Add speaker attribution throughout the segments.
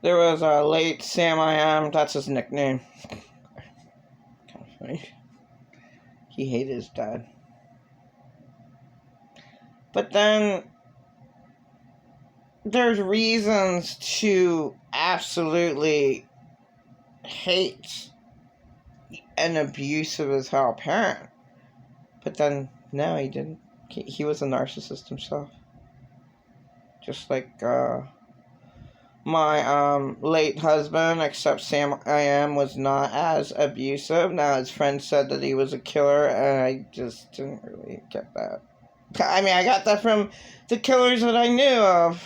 Speaker 1: There was a late Sam I Am, that's his nickname. Kind of funny. He hated his dad. But then there's reasons to absolutely hate an abusive as hell parent. But then, no, he didn't. He was a narcissist himself. Just like my late husband, except Sam I Am was not as abusive. Now his friend said that he was a killer, and I just didn't really get that. I mean, I got that from the killers that I knew of,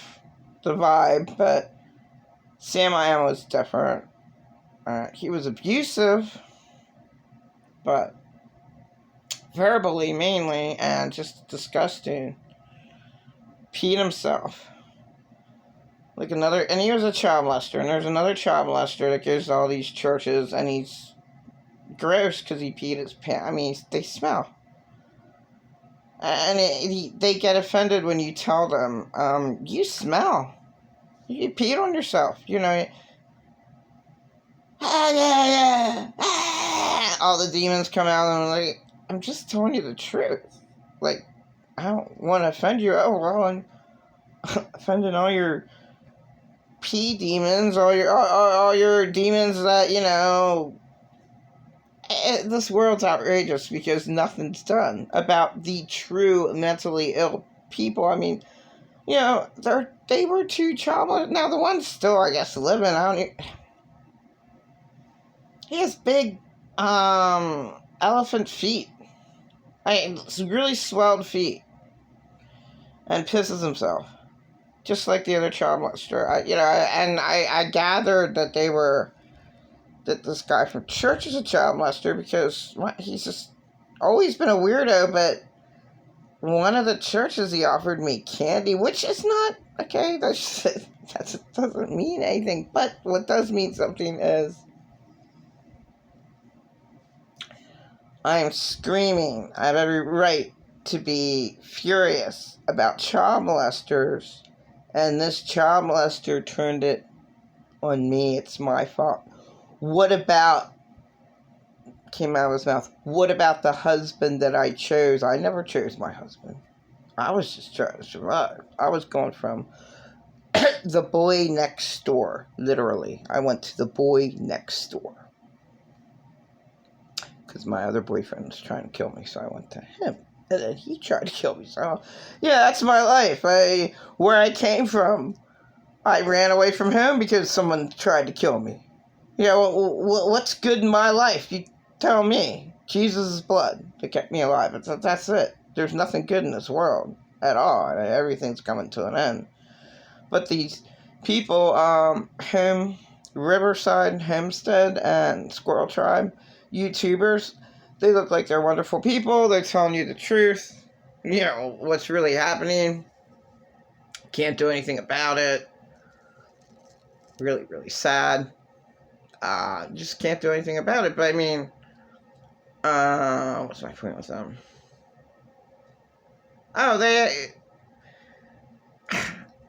Speaker 1: the vibe, but Sam I Am was different. He was abusive, but verbally mainly, and just disgusting. Peed himself. Like another, and he was a child molester, and there's another child molester that goes to all these churches, and he's gross because he peed his pants. I mean, they smell. And they get offended when you tell them, you smell. You peed on yourself, you know. All the demons come out, and I'm like, I'm just telling you the truth. Like, I don't want to offend you. Oh, well, I'm offending all your pee demons, all your demons that, you know. This world's outrageous because nothing's done about the true mentally ill people. I mean, you know, they were two child. Now the one's still, I guess, living. He has big elephant feet. Really swelled feet, and pisses himself, just like the other child molester. I gathered that that this guy from church is a child molester because he's just always been a weirdo. But one of the churches, he offered me candy, which is not okay. That doesn't mean anything. But what does mean something is I am screaming. I have every right to be furious about child molesters, and this child molester turned it on me. It's my fault. What about, came out of his mouth, what about the husband that I chose? I never chose my husband. I was just trying to survive. I was going from the boy next door, literally. I went to the boy next door. Because my other boyfriend was trying to kill me, so I went to him. And then he tried to kill me, so, yeah, that's my life. Where I came from, I ran away from home because someone tried to kill me. Yeah, what's good in my life? You tell me. Jesus' blood that kept me alive. That's it. There's nothing good in this world at all. Everything's coming to an end. But these people, Riverside, Hempstead, and Squirrel Tribe, YouTubers, they look like they're wonderful people. They're telling you the truth. You know, what's really happening. Can't do anything about it. Really, really sad. Just can't do anything about it. But I mean, what's my point with them? Oh,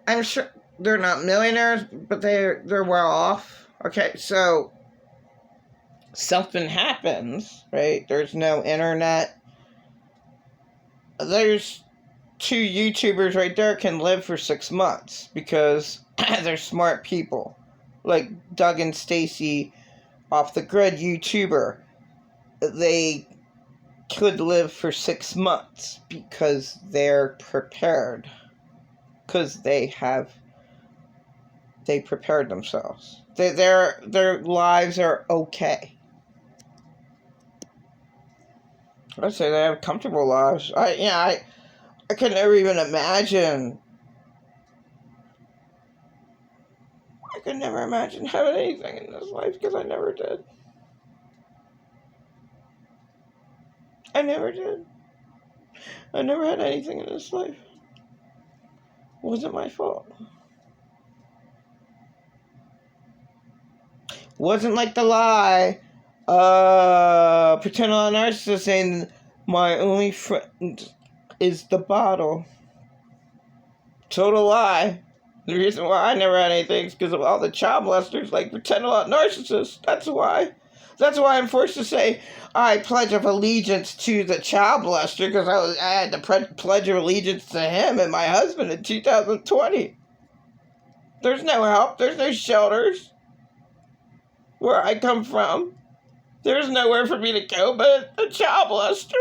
Speaker 1: I'm sure they're not millionaires, but they're well off. Okay, so something happens, right? There's no internet. There's two YouTubers right there can live for 6 months because they're smart people. Like Doug and Stacy, off the grid YouTuber, they could live for 6 months because they're prepared. Because they prepared themselves. Their lives are okay. I'd say they have comfortable lives. I could never even imagine. I could never imagine having anything in this life because I never did. I never did. I never had anything in this life. It wasn't my fault. Wasn't like the lie. Pretend I'm a narcissist saying my only friend is the bottle. Total lie. The reason why I never had anything is because of all the child molesters, like pretend a lot narcissists. That's why. That's why I'm forced to say I pledge of allegiance to the child molester because I had to pledge of allegiance to him and my husband in 2020. There's no help. There's no shelters where I come from. There's nowhere for me to go but a child molester.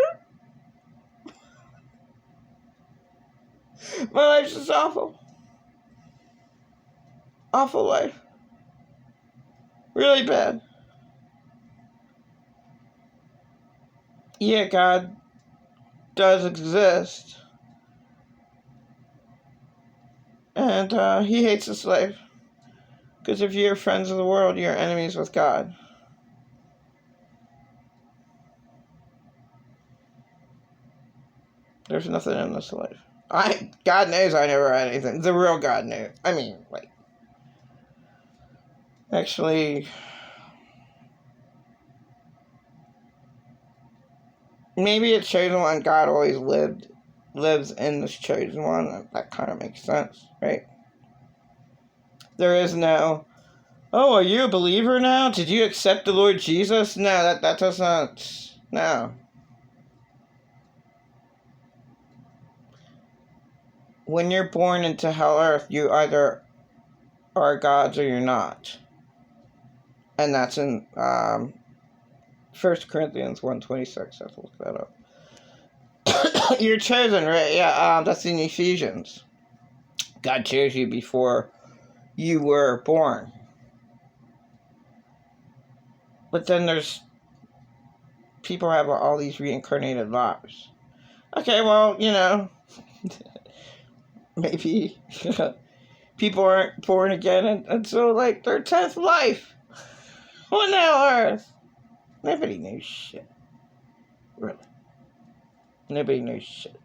Speaker 1: My life's just awful. Awful life. Really bad. Yeah, God does exist. And he hates this life. Because if you're friends of the world, you're enemies with God. There's nothing in this life. God knows I never had anything. The real God knew. I mean, like, actually, maybe a chosen one. God always lives in this chosen one. That kind of makes sense, right? There is no, oh, are you a believer now? Did you accept the Lord Jesus? No, that doesn't, no. When you're born into hell earth, you either are God's or you're not. And that's in 1 Corinthians 1:26. I have to look that up. You're chosen, right? Yeah, that's in Ephesians. God chose you before you were born. But then there's people have all these reincarnated lives. Okay, well, maybe people aren't born again until like their 10th life. What the hell, Earth? Nobody knows shit. Really. Nobody knows shit.